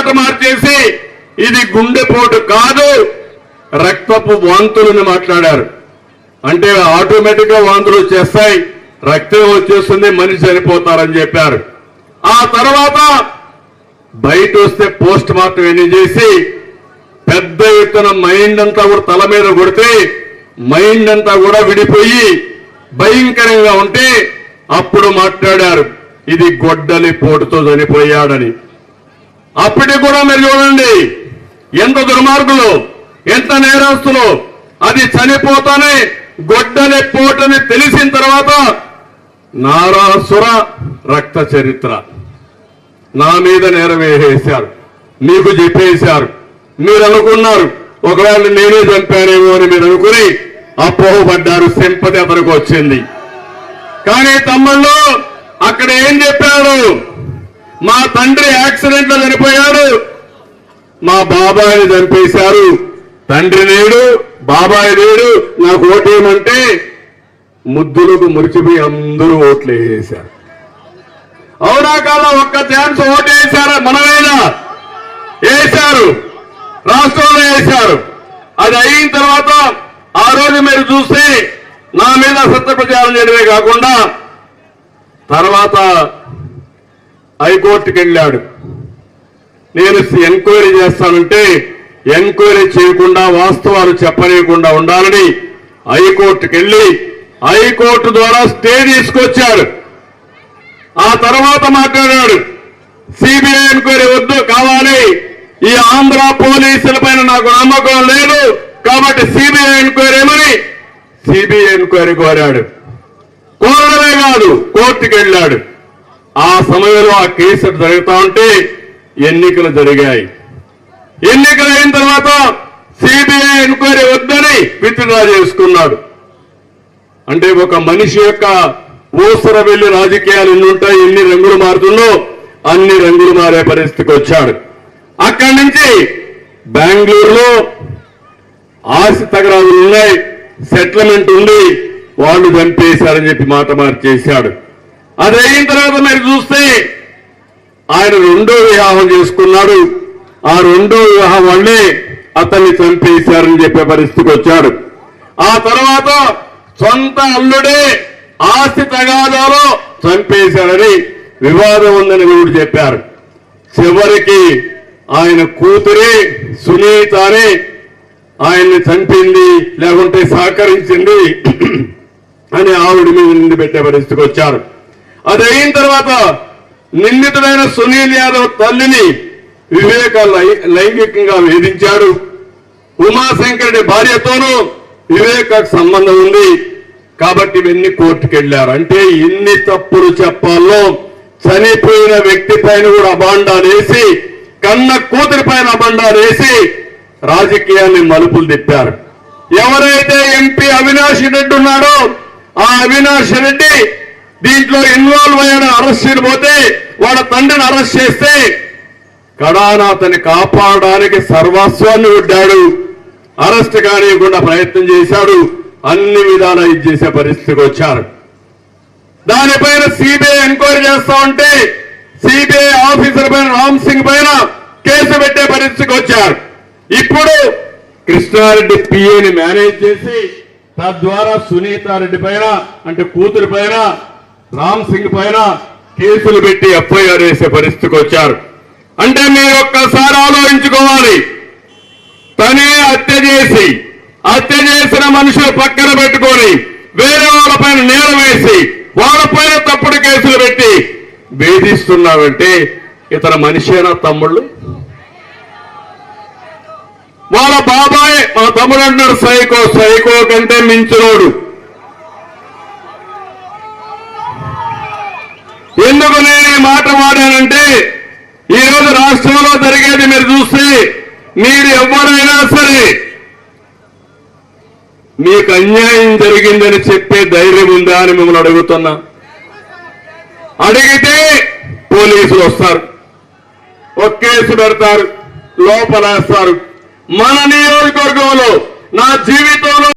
మాట మార్చేసి ఇది గుండెపోటు కాదు రక్తపు వాంతులని మాట్లాడారు. అంటే ఆటోమేటిక్ గా వాంతులు వచ్చేస్తాయి, రక్తం వచ్చేస్తుంది, మనిషి చనిపోతారని చెప్పారు. ఆ తర్వాత బయట వస్తే పోస్ట్ మార్టం ఎన్ని చేసి పెద్ద ఎత్తున మైండ్ అంతా కూడా తల మీద కొడితే మైండ్ అంతా కూడా విడిపోయి భయంకరంగా ఉంటే అప్పుడు మాట్లాడారు ఇది గొడ్డలి పోటుతో చనిపోయాడని. అప్పటికి కూడా మీరు చూడండి ఎంత దుర్మార్గులు, ఎంత నేరస్తులు. అది చనిపోతానే గొడ్డలి పోటని తెలిసిన తర్వాత నారాసుర రక్త చరిత్ర నా మీద నేరం వేసేశారు, మీకు చెప్పేశారు. మీరు అనుకున్నారు ఒకవేళ నేనే చంపానేమో అని మీరు అనుకుని అపోహపడ్డారు, సింపతి అతనికి వచ్చింది. కానీ తమ్ముళ్ళు అక్కడ ఏం చెప్పాడు, మా తండ్రి యాక్సిడెంట్ లో చనిపోయాడు, మా బాబాయిని చంపేశారు, తండ్రి లేడు బాబాయ్ లేడు, నాకు ఓటేయమంటే ముద్దులకు మురిచిపోయి అందరూ ఓట్లు వేసేశారు. అవునా కాదా? ఒక్క ఛాన్స్ ఓటు వేశారా? మనమైనా వేశారు, రాష్ట్రంలో వేశారు. అది అయిన తర్వాత ఆ రోజు మీరు చూస్తే నా మీద సత్య ప్రచారం చేయడమే కాకుండా తర్వాత హైకోర్టుకి వెళ్ళాడు. నేను ఎంక్వైరీ చేస్తానంటే ఎంక్వైరీ చేయకుండా వాస్తవాలు చెప్పనీయకుండా ఉండాలని హైకోర్టుకి వెళ్ళి హైకోర్టు ద్వారా స్టే తీసుకొచ్చాడు. ఆ తర్వాత మాట్లాడాడు సిబిఐ ఎంక్వైరీ వద్దు, కావాలి, ఈ ఆంధ్ర పోలీసుల పైన నాకు నమ్మకం లేదు కాబట్టి సిబిఐ ఎంక్వైరీ ఏమని సిబిఐ ఎంక్వైరీ కోరాడు. కోరడమే కాదు కోర్టుకి వెళ్ళాడు. ఆ సమయంలో ఆ కేసు జరుగుతా ఉంటే ఎన్నికలు జరిగాయి. ఎన్నికలు అయిన తర్వాత సిబిఐ ఎంక్వైరీ వద్దని విత్డ్రా చేసుకున్నాడు. అంటే ఒక మనిషి యొక్క ఊసర వెళ్లి రాజకీయాలు ఎన్ని ఉంటాయి, ఎన్ని రంగులు మారుతుందో అన్ని రంగులు మారే పరిస్థితికి వచ్చాడు. అక్కడి నుంచి బెంగళూరులో ఆస్తి తగరాలు ఉన్నాయి, సెటిల్మెంట్ ఉంది, వాళ్ళు చంపేశారని చెప్పి మాట మార్చేశాడు. అది అయిన తర్వాత మీరు చూస్తే ఆయన రెండో వివాహం చేసుకున్నాడు. ఆ రెండో వివాహం వల్లే అతన్ని చంపేశారని చెప్పే పరిస్థితికి వచ్చాడు. ఆ తర్వాత సొంత అల్లుడే ఆస్తి తగాదాలో చంపేశారని వివాదం ఉందని వీడు చెప్పారు. చివరికి ఆయన కూతురే సునీతనే ఆయన్ని చంపింది లేకుంటే సహకరించింది అని ఆవిడ మీద నింది పెట్టే పరిస్థితికి వచ్చారు. అది అయిన తర్వాత నిందితుడైన సునీల్ యాదవ్ తల్లిని వివేక లైంగికంగా వేధించాడు. ఉమాశంకరుడి భార్యతోనూ వివేకకు సంబంధం ఉంది కాబట్టి ఇవన్నీ కోర్టుకు వెళ్లారు. అంటే ఎన్ని తప్పులు చెప్పాలో చనిపోయిన వ్యక్తి పైన కూడా అబాండాలు వేసి కన్న కూతురి పైన అబాండాలు వేసి రాజకీయాన్ని మలుపులు తిప్పారు. ఎవరైతే ఎంపీ అవినాష్ రెడ్డి ఉన్నాడో ఆ అవినాష్ రెడ్డి దీంట్లో ఇన్వాల్వ్ అయ్యాడని అరెస్ట్ చేయబోతే వాళ్ళ తండ్రిని అరెస్ట్ చేస్తే కడాన అతన్ని కాపాడడానికి సర్వస్వాన్ని ఒడ్డాడు. అరెస్ట్ కానియకుండా ప్రయత్నం చేశాడు. అన్ని విధాలా ఇది చేసే పరిస్థితికి వచ్చారు. దానిపైన సిబిఐ ఎంక్వైరీ చేస్తా ఉంటే సిబిఐ ఆఫీసర్ పైన రామ్ సింగ్ పైన కేసు పెట్టే పరిస్థితికి వచ్చారు. ఇప్పుడు కృష్ణారెడ్డి పిఏని మేనేజ్ చేసి తద్వారా సునీతారెడ్డి పైన అంటే కూతురి పైన రామ్ సింగ్ పైన కేసులు పెట్టి ఎఫ్ఐఆర్ వేసే పరిస్థితికి వచ్చారు. అంటే మీరు ఒక్కసారి ఆలోచించుకోవాలి. తనే హత్య చేసిన మనుషులు పక్కన పెట్టుకొని వేరే వాళ్ళపైన నేరం వేసి వాళ్ళపైన తప్పుడు కేసులు పెట్టి వేధిస్తున్నావంటే ఇతర మనిషేనా తమ్ముళ్ళు? వాళ్ళ బాబాయ్ మా తమ్ముడు అంటున్నాడు సైకో కంటే మించినోడు. ఎందుకు నేను ఈ మాట వాడానంటే ఈరోజు రాష్ట్రంలో జరిగేది మీరు చూస్తే మీరు ఎవరైనా సరే మీకు అన్యాయం జరిగిందని చెప్పే ధైర్యం ఉందా అని మిమ్మల్ని అడుగుతున్నా. అడిగితే పోలీసులు వస్తారు, ఒక కేసు పెడతారు, లోపలేస్తారు. మన నియోజకవర్గంలో నా జీవితంలో